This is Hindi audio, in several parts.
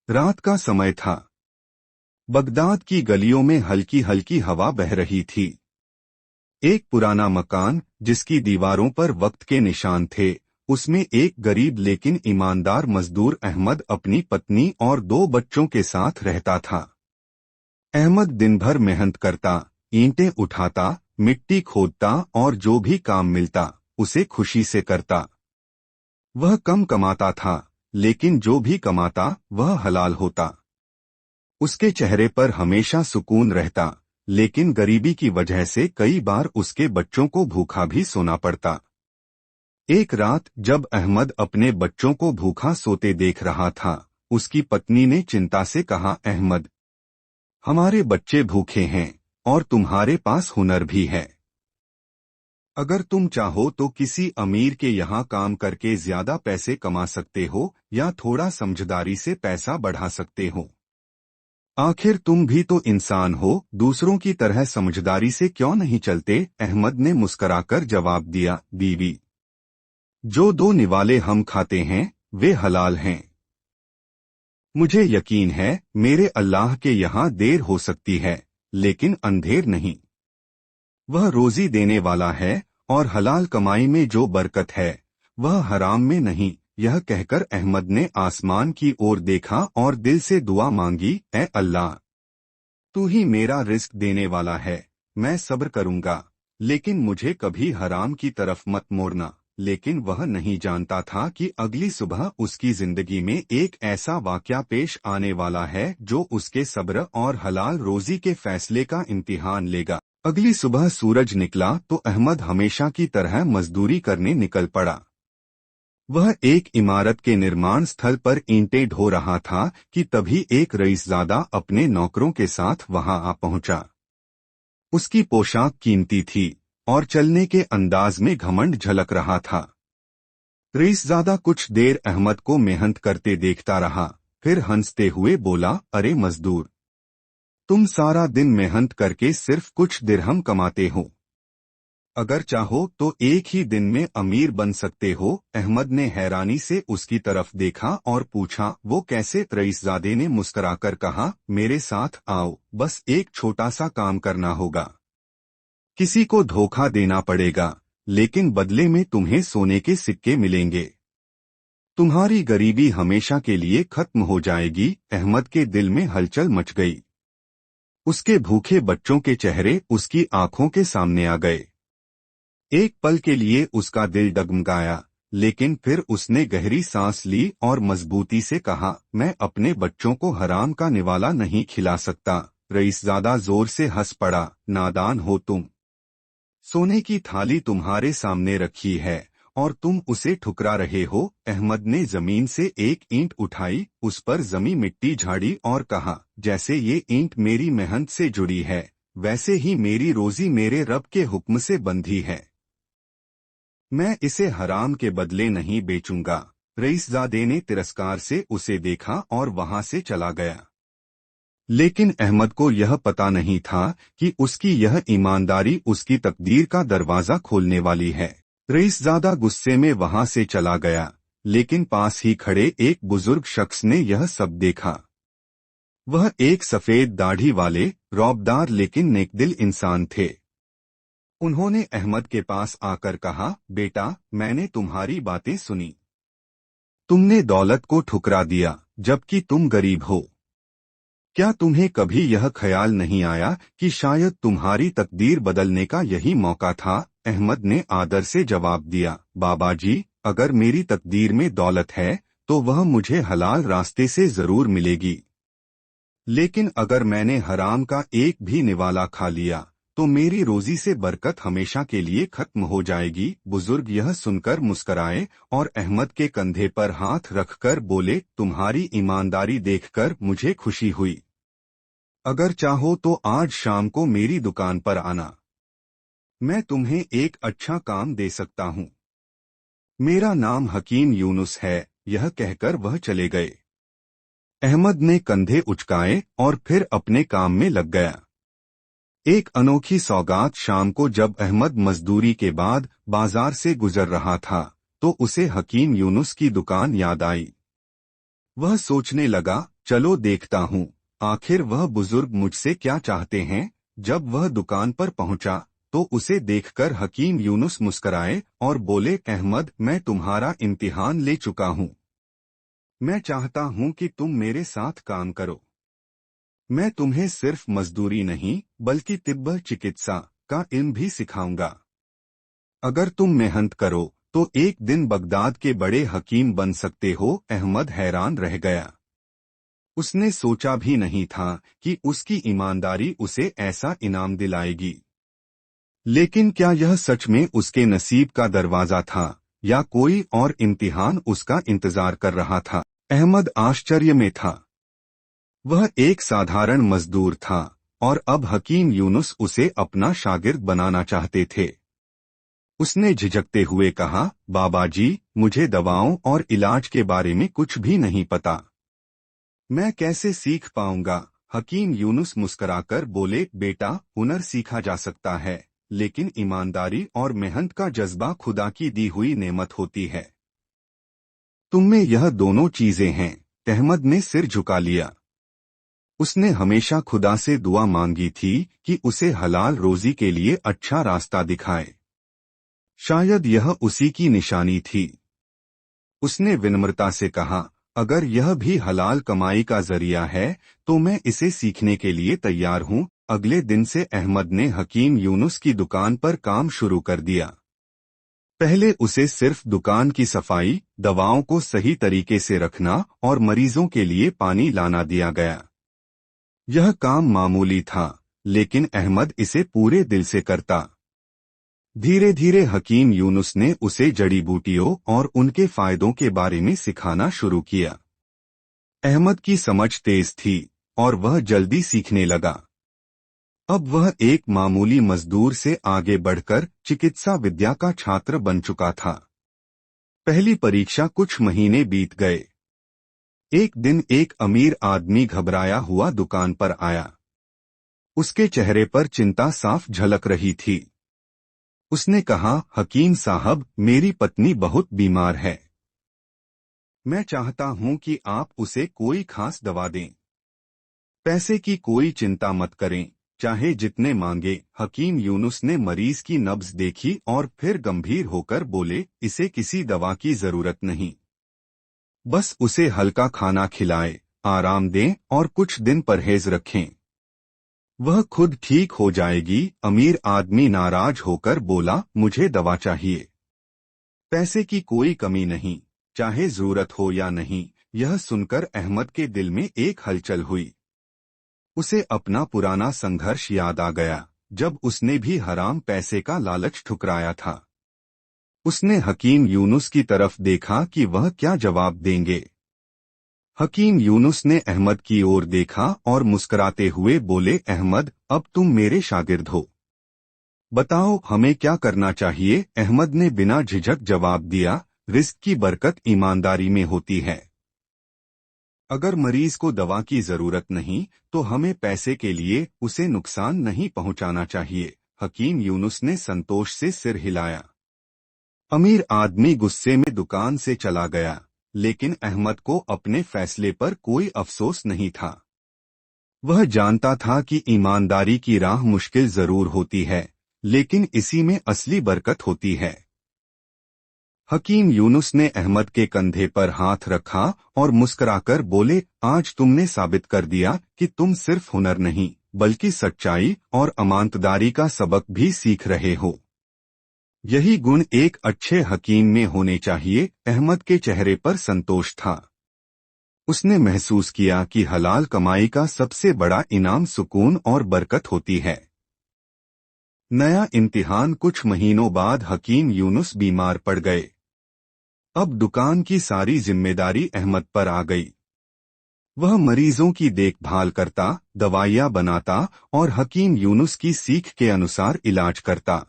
रात का समय था। बगदाद की गलियों में हल्की हल्की हवा बह रही थी। एक पुराना मकान जिसकी दीवारों पर वक्त के निशान थे, उसमें एक गरीब लेकिन ईमानदार मजदूर अहमद अपनी पत्नी और 2 बच्चों के साथ रहता था। अहमद दिन भर मेहनत करता, ईंटें उठाता, मिट्टी खोदता और जो भी काम मिलता उसे खुशी से करता। वह कम कमाता था, लेकिन जो भी कमाता वह हलाल होता। उसके चेहरे पर हमेशा सुकून रहता, लेकिन गरीबी की वजह से कई बार उसके बच्चों को भूखा भी सोना पड़ता। एक रात जब अहमद अपने बच्चों को भूखा सोते देख रहा था, उसकी पत्नी ने चिंता से कहा, अहमद, हमारे बच्चे भूखे हैं और तुम्हारे पास हुनर भी है। अगर तुम चाहो तो किसी अमीर के यहाँ काम करके ज्यादा पैसे कमा सकते हो या थोड़ा समझदारी से पैसा बढ़ा सकते हो। आखिर तुम भी तो इंसान हो, दूसरों की तरह समझदारी से क्यों नहीं चलते? अहमद ने मुस्कराकर जवाब दिया, बीवी, जो 2 निवाले हम खाते हैं वे हलाल हैं। मुझे यकीन है मेरे अल्लाह के यहाँ देर हो सकती है, लेकिन अंधेर नहीं। वह रोजी देने वाला है और हलाल कमाई में जो बरकत है वह हराम में नहीं। यह कहकर अहमद ने आसमान की ओर देखा और दिल से दुआ मांगी, ऐ अल्लाह, तू ही मेरा रिस्क देने वाला है, मैं सब्र करूंगा, लेकिन मुझे कभी हराम की तरफ मत मोड़ना। लेकिन वह नहीं जानता था कि अगली सुबह उसकी जिंदगी में एक ऐसा वाकया पेश आने वाला है जो उसके सब्र और हलाल रोजी के फैसले का इम्तिहान लेगा। अगली सुबह सूरज निकला तो अहमद हमेशा की तरह मजदूरी करने निकल पड़ा। वह एक इमारत के निर्माण स्थल पर ईंटें ढो रहा था कि तभी एक रईसजादा अपने नौकरों के साथ वहां आ पहुंचा। उसकी पोशाक कीमती थी और चलने के अंदाज में घमंड झलक रहा था। रईसजादा कुछ देर अहमद को मेहनत करते देखता रहा, फिर हंसते हुए बोला, अरे मजदूर, तुम सारा दिन मेहनत करके सिर्फ कुछ दिरहम कमाते हो। अगर चाहो तो एक ही दिन में अमीर बन सकते हो। अहमद ने हैरानी से उसकी तरफ देखा और पूछा, वो कैसे? रईसजादे ने मुस्कुराकर कहा, मेरे साथ आओ, बस एक छोटा सा काम करना होगा। किसी को धोखा देना पड़ेगा, लेकिन बदले में तुम्हें सोने के सिक्के मिलेंगे। तुम्हारी गरीबी हमेशा के लिए खत्म हो जाएगी। अहमद के दिल में हलचल मच गई। उसके भूखे बच्चों के चेहरे उसकी आंखों के सामने आ गए। एक पल के लिए उसका दिल डगमगाया, लेकिन फिर उसने गहरी सांस ली और मजबूती से कहा, मैं अपने बच्चों को हराम का निवाला नहीं खिला सकता। रईसजादा जोर से हंस पड़ा, नादान हो तुम। सोने की थाली तुम्हारे सामने रखी है और तुम उसे ठुकरा रहे हो। अहमद ने जमीन से एक ईंट उठाई, उस पर जमी मिट्टी झाड़ी और कहा, जैसे ये ईंट मेरी मेहनत से जुड़ी है, वैसे ही मेरी रोजी मेरे रब के हुक्म से बंधी है। मैं इसे हराम के बदले नहीं बेचूंगा। रईसजादे ने तिरस्कार से उसे देखा और वहां से चला गया। लेकिन अहमद को यह पता नहीं था कि उसकी यह ईमानदारी उसकी तकदीर का दरवाजा खोलने वाली है। रईसजादा गुस्से में वहां से चला गया, लेकिन पास ही खड़े एक बुजुर्ग शख्स ने यह सब देखा। वह एक सफेद दाढ़ी वाले, रौबदार लेकिन नेकदिल इंसान थे। उन्होंने अहमद के पास आकर कहा, बेटा, मैंने तुम्हारी बातें सुनी। तुमने दौलत को ठुकरा दिया जबकि तुम गरीब हो। क्या तुम्हें कभी यह ख्याल नहीं आया कि शायद तुम्हारी तकदीर बदलने का यही मौका था? अहमद ने आदर से जवाब दिया, बाबा जी, अगर मेरी तकदीर में दौलत है तो वह मुझे हलाल रास्ते से जरूर मिलेगी, लेकिन अगर मैंने हराम का एक भी निवाला खा लिया तो मेरी रोजी से बरकत हमेशा के लिए खत्म हो जाएगी। बुजुर्ग यह सुनकर मुस्कराए और अहमद के कंधे पर हाथ रखकर बोले, तुम्हारी ईमानदारी देखकर मुझे खुशी हुई। अगर चाहो तो आज शाम को मेरी दुकान पर आना, मैं तुम्हें एक अच्छा काम दे सकता हूँ। मेरा नाम हकीम यूनुस है। यह कहकर वह चले गए। अहमद ने कंधे उचकाए और फिर अपने काम में लग गया। एक अनोखी सौगात। शाम को जब अहमद मजदूरी के बाद बाजार से गुजर रहा था तो उसे हकीम यूनुस की दुकान याद आई। वह सोचने लगा, चलो देखता हूँ, आखिर वह बुजुर्ग मुझसे क्या चाहते हैं। जब वह दुकान पर पहुंचा तो उसे देखकर हकीम यूनुस मुस्कराए और बोले, अहमद, मैं तुम्हारा इम्तिहान ले चुका हूँ। मैं चाहता हूँ कि तुम मेरे साथ काम करो। मैं तुम्हें सिर्फ मजदूरी नहीं बल्कि तिब्बत चिकित्सा का इल्म भी सिखाऊंगा। अगर तुम मेहनत करो तो एक दिन बगदाद के बड़े हकीम बन सकते हो। अहमद हैरान रह गया। उसने सोचा भी नहीं था कि उसकी ईमानदारी उसे ऐसा इनाम दिलाएगी। लेकिन क्या यह सच में उसके नसीब का दरवाजा था या कोई और इम्तिहान उसका इंतजार कर रहा था? अहमद आश्चर्य में था। वह एक साधारण मजदूर था और अब हकीम यूनुस उसे अपना शागिर्द बनाना चाहते थे। उसने झिझकते हुए कहा, बाबा जी, मुझे दवाओं और इलाज के बारे में कुछ भी नहीं पता। मैं कैसे सीख पाऊंगा? हकीम यूनुस मुस्कुराकर बोले, बेटा, हुनर सीखा जा सकता है, लेकिन ईमानदारी और मेहनत का जज्बा खुदा की दी हुई नेमत होती है। तुम में यह दोनों चीजें हैं। अहमद ने सिर झुका लिया। उसने हमेशा खुदा से दुआ मांगी थी कि उसे हलाल रोजी के लिए अच्छा रास्ता दिखाए। शायद यह उसी की निशानी थी। उसने विनम्रता से कहा, अगर यह भी हलाल कमाई का जरिया है तो मैं इसे सीखने के लिए तैयार हूँ। अगले दिन से अहमद ने हकीम यूनुस की दुकान पर काम शुरू कर दिया। पहले उसे सिर्फ दुकान की सफाई, दवाओं को सही तरीके से रखना और मरीजों के लिए पानी लाना दिया गया। यह काम मामूली था, लेकिन अहमद इसे पूरे दिल से करता। धीरे धीरे हकीम यूनुस ने उसे जड़ी बूटियों और उनके फायदों के बारे में सिखाना शुरू किया। अहमद की समझ तेज थी और वह जल्दी सीखने लगा। अब वह एक मामूली मजदूर से आगे बढ़कर चिकित्सा विद्या का छात्र बन चुका था। पहली परीक्षा कुछ महीने बीत गए। एक दिन एक अमीर आदमी घबराया हुआ दुकान पर आया। उसके चेहरे पर चिंता साफ झलक रही थी। उसने कहा, हकीम साहब, मेरी पत्नी बहुत बीमार है। मैं चाहता हूं कि आप उसे कोई खास दवा दें। पैसे की कोई चिंता मत करें, चाहे जितने मांगे। हकीम यूनुस ने मरीज की नब्ज देखी और फिर गंभीर होकर बोले, इसे किसी दवा की जरूरत नहीं। बस उसे हल्का खाना खिलाएं, आराम दें और कुछ दिन परहेज रखें। वह खुद ठीक हो जाएगी। अमीर आदमी नाराज होकर बोला, मुझे दवा चाहिए। पैसे की कोई कमी नहीं, चाहे जरूरत हो या नहीं। यह सुनकर अहमद के दिल में एक हलचल हुई। उसे अपना पुराना संघर्ष याद आ गया, जब उसने भी हराम पैसे का लालच ठुकराया था। उसने हकीम यूनुस की तरफ देखा कि वह क्या जवाब देंगे। हकीम यूनुस ने अहमद की ओर देखा और मुस्कुराते हुए बोले, अहमद, अब तुम मेरे शागिर्द हो। बताओ, हमें क्या करना चाहिए? अहमद ने बिना झिझक जवाब दिया, रिस्क की बरकत ईमानदारी में होती है। अगर मरीज को दवा की जरूरत नहीं तो हमें पैसे के लिए उसे नुकसान नहीं पहुंचाना चाहिए। हकीम यूनुस ने संतोष से सिर हिलाया। अमीर आदमी गुस्से में दुकान से चला गया, लेकिन अहमद को अपने फैसले पर कोई अफसोस नहीं था। वह जानता था कि ईमानदारी की राह मुश्किल जरूर होती है, लेकिन इसी में असली बरकत होती है। हकीम यूनुस ने अहमद के कंधे पर हाथ रखा और मुस्कुराकर बोले, आज तुमने साबित कर दिया कि तुम सिर्फ हुनर नहीं बल्कि सच्चाई और अमानतदारी का सबक भी सीख रहे हो। यही गुण एक अच्छे हकीम में होने चाहिए। अहमद के चेहरे पर संतोष था। उसने महसूस किया कि हलाल कमाई का सबसे बड़ा इनाम सुकून और बरकत होती है। नया इम्तिहान कुछ महीनों बाद हकीम यूनुस बीमार पड़ गए। अब दुकान की सारी जिम्मेदारी अहमद पर आ गई। वह मरीजों की देखभाल करता, दवाइयां बनाता और हकीम यूनुस की सीख के अनुसार इलाज करता।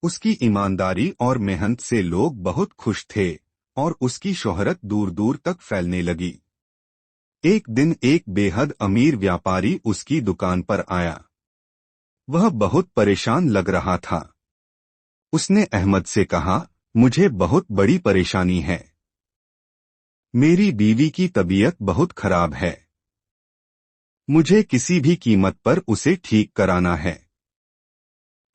उसकी ईमानदारी और मेहनत से लोग बहुत खुश थे और उसकी शोहरत दूर दूर तक फैलने लगी। एक दिन एक बेहद अमीर व्यापारी उसकी दुकान पर आया। वह बहुत परेशान लग रहा था। उसने अहमद से कहा, मुझे बहुत बड़ी परेशानी है। मेरी बीवी की तबीयत बहुत खराब है। मुझे किसी भी कीमत पर उसे ठीक कराना है।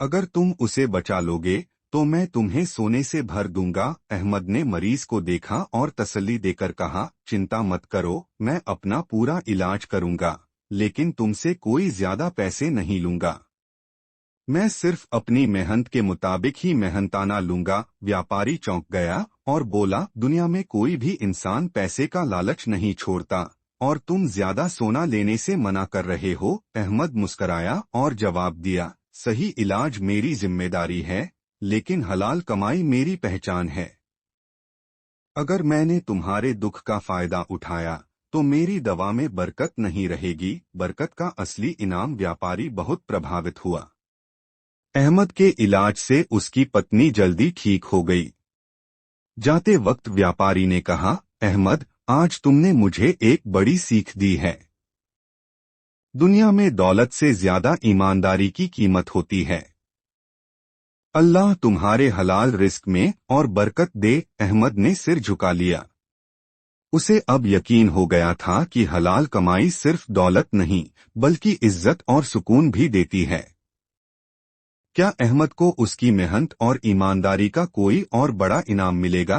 अगर तुम उसे बचा लोगे तो मैं तुम्हें सोने से भर दूंगा। अहमद ने मरीज को देखा और तसल्ली देकर कहा, चिंता मत करो, मैं अपना पूरा इलाज करूंगा, लेकिन तुमसे कोई ज्यादा पैसे नहीं लूंगा। मैं सिर्फ अपनी मेहनत के मुताबिक ही मेहनताना लूंगा। व्यापारी चौंक गया और बोला, दुनिया में कोई भी इंसान पैसे का लालच नहीं छोड़ता, और तुम ज्यादा सोना लेने से मना कर रहे हो। अहमद मुस्कराया और जवाब दिया, सही इलाज मेरी जिम्मेदारी है, लेकिन हलाल कमाई मेरी पहचान है। अगर मैंने तुम्हारे दुख का फायदा उठाया तो मेरी दवा में बरकत नहीं रहेगी। बरकत का असली इनाम। व्यापारी बहुत प्रभावित हुआ। अहमद के इलाज से उसकी पत्नी जल्दी ठीक हो गई। जाते वक्त व्यापारी ने कहा, अहमद, आज तुमने मुझे एक बड़ी सीख दी है। दुनिया में दौलत से ज्यादा ईमानदारी की कीमत होती है। अल्लाह तुम्हारे हलाल रिस्क में और बरकत दे। अहमद ने सिर झुका लिया। उसे अब यकीन हो गया था कि हलाल कमाई सिर्फ दौलत नहीं, बल्कि इज्जत और सुकून भी देती है। क्या अहमद को उसकी मेहनत और ईमानदारी का कोई और बड़ा इनाम मिलेगा?